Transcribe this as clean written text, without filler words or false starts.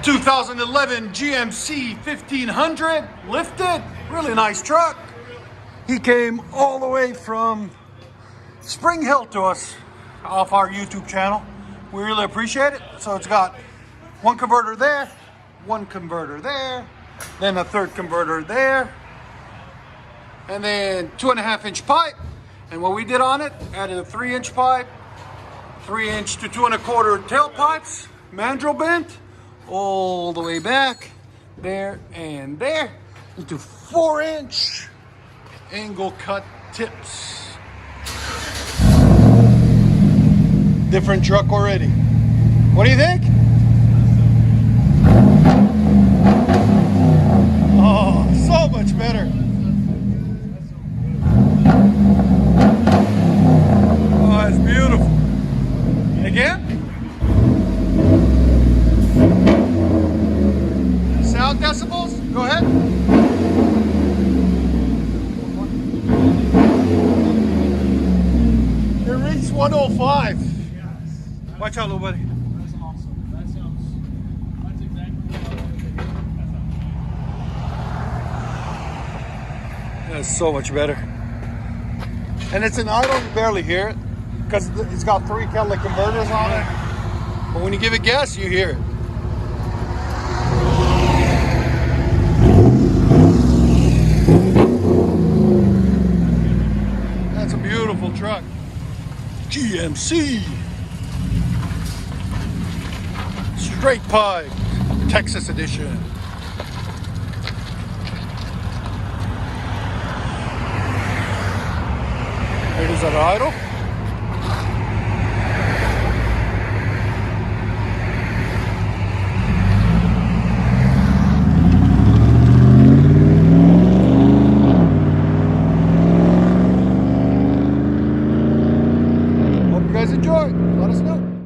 2011 GMC 1500 lifted, really nice truck. He came all the way from Spring Hill to us off our YouTube channel. We really appreciate it. So it's got one converter there, one converter there, then a third converter there, and then 2.5-inch pipe. And what we did on it, added a 3-inch pipe, 3-inch to 2 1/4 tailpipes, mandrel bent, all the way back there and there into 4-inch angle cut tips. Different truck already. What do you think? Oh, so much better. Oh, it's beautiful. Again? Sound decibels? Go ahead. It reached 105. Watch out, little buddy. That's awesome. That's exactly what That's so much better. And it's an idle, you barely hear it because it's got 3 catalytic converters on it. But when you give it gas, you hear it. That's a beautiful truck. GMC. Straight pipe, Texas edition. It is at idle. Hope you guys enjoy. Let us know.